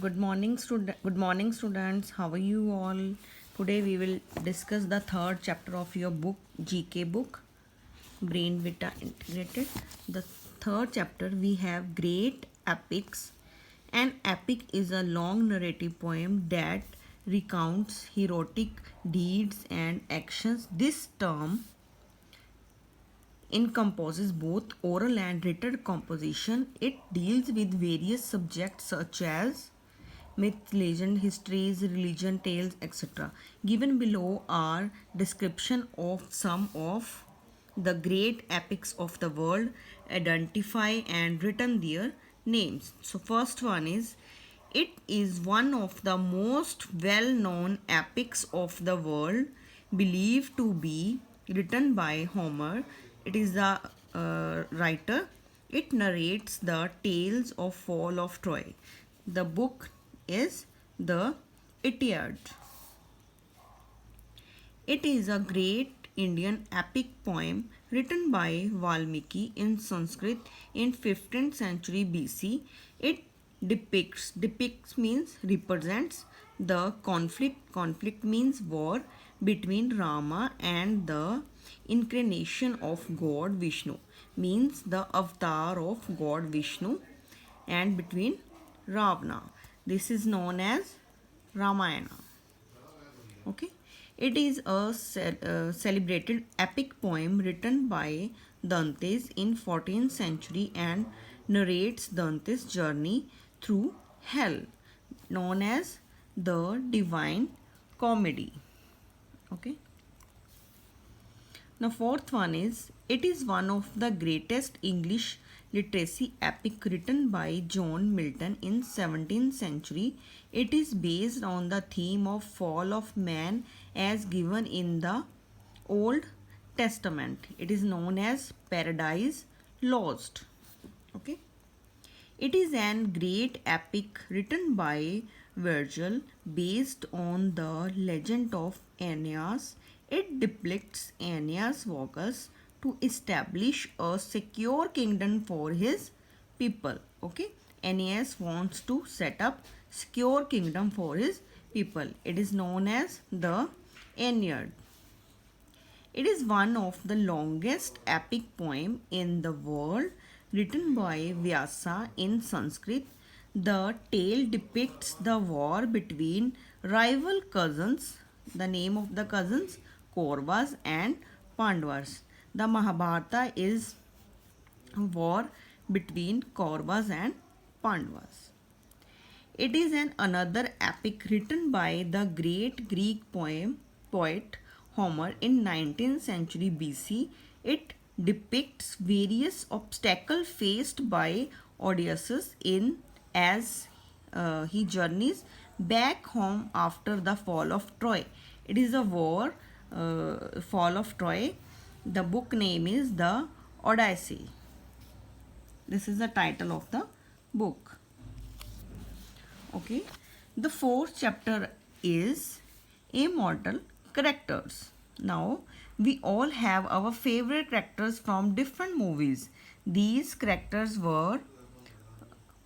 Good morning, students. How are you all? Today we will discuss the third chapter of your book, GK book, Brain Vita Integrated. The third chapter we have Great Epics. An epic is a long narrative poem that recounts heroic deeds and actions. This term encompasses both oral and written composition. It deals with various subjects such as myth, legend, histories, religion, tales, etc. Given below are description of some of the great epics of the world. Identify and written their names. So first one is, it is one of the most well-known epics of the world, believed to be written by Homer. It is the writer. It narrates the tales of fall of Troy. The book is the Iliad. It is a great Indian epic poem written by Valmiki in Sanskrit in 15th century BC. It depicts means represents the conflict means war between Rama and the incarnation of God Vishnu, means the avatar of God Vishnu, and between Ravana. This is known as Ramayana. Okay, it is a celebrated epic poem written by Dantes in 14th century and narrates Dantes' journey through hell, known as the Divine Comedy. Okay. Now, fourth one is, it is one of the greatest English literacy epic written by John Milton in 17th century. It is based on the theme of fall of man as given in the Old Testament. It is known as Paradise Lost. Okay. It is an great epic written by Virgil based on the legend of Aeneas. It depicts Aeneas' vows to establish a secure kingdom for his people. Okay, Aeneas wants to set up secure kingdom for his people. It is known as the Aeneid. It is one of the longest epic poem in the world, written by Vyasa in Sanskrit. The tale depicts the war between rival cousins. The name of the cousins, Kauravas and Pandavas. The Mahabharata is a war between Kauravas and Pandavas. It is another epic written by the great Greek poet Homer in 19th century BC. It depicts various obstacles faced by Odysseus in as he journeys back home after the fall of Troy. It is a war, fall of Troy. The book name is the Odyssey. This is the title of the book. Okay, the fourth chapter is immortal characters. Now, we all have our favorite characters from different movies. These characters were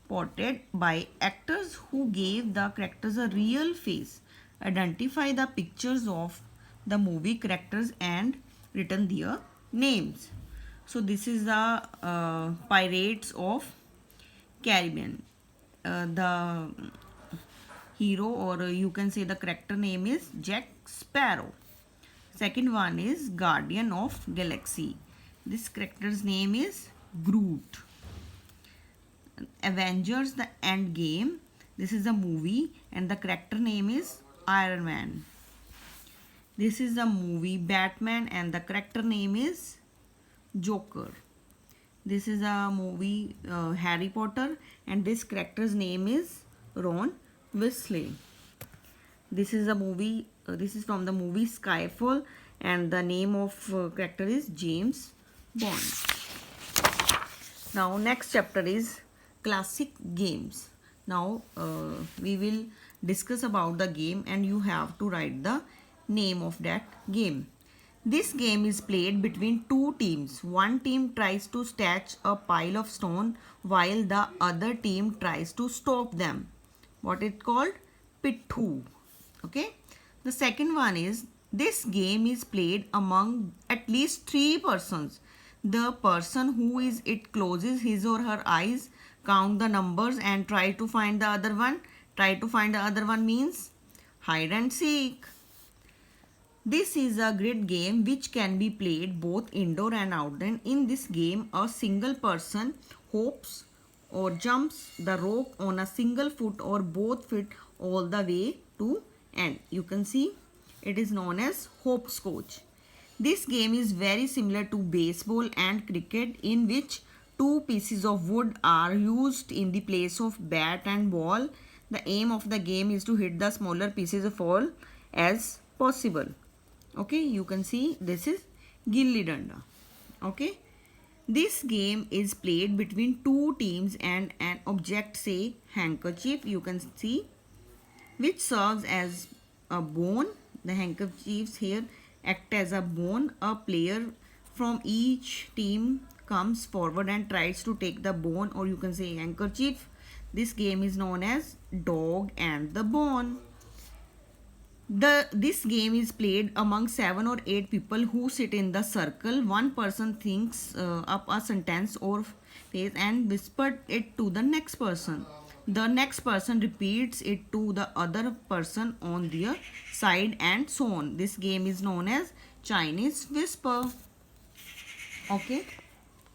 portrayed by actors who gave the characters a real face. Identify the pictures of the movie characters and written their names. So this is the Pirates of Caribbean. The hero, or you can say the character name, is Jack Sparrow. Second one is Guardian of Galaxy. This character's name is Groot. Avengers the End Game. This is a movie and the character name is Iron Man. This is a movie Batman and the character name is Joker. This is a movie Harry Potter and this character's name is Ron Weasley. This is a movie, this is from the movie Skyfall and the name of character is James Bond. Now next chapter is classic games. Now we will discuss about the game and you have to write the name of that game. This game is played between two teams. One team tries to stack a pile of stone while the other team tries to stop them. What it called? Pittu. Okay. The second one is, this game is played among at least three persons. The person who is it closes his or her eyes, count the numbers and try to find the other one. Try to find the other one means hide and seek. This is a great game which can be played both indoor and outdoor. In this game, a single person hops or jumps the rope on a single foot or both feet all the way to end. You can see it is known as hopscotch. This game is very similar to baseball and cricket, in which two pieces of wood are used in the place of bat and ball. The aim of the game is to hit the smaller pieces of all as possible. Okay, you can see this is gilli danda. Okay, this game is played between two teams and an object, say handkerchief, you can see, which serves as a bone. The handkerchiefs here act as a bone. A player from each team comes forward and tries to take the bone, or you can say handkerchief. This game is known as dog and the bone. This game is played among 7 or 8 people who sit in the circle. One person thinks up a sentence or phrase and whispers it to the next person. The next person repeats it to the other person on their side, and so on. This game is known as Chinese whisper. Okay.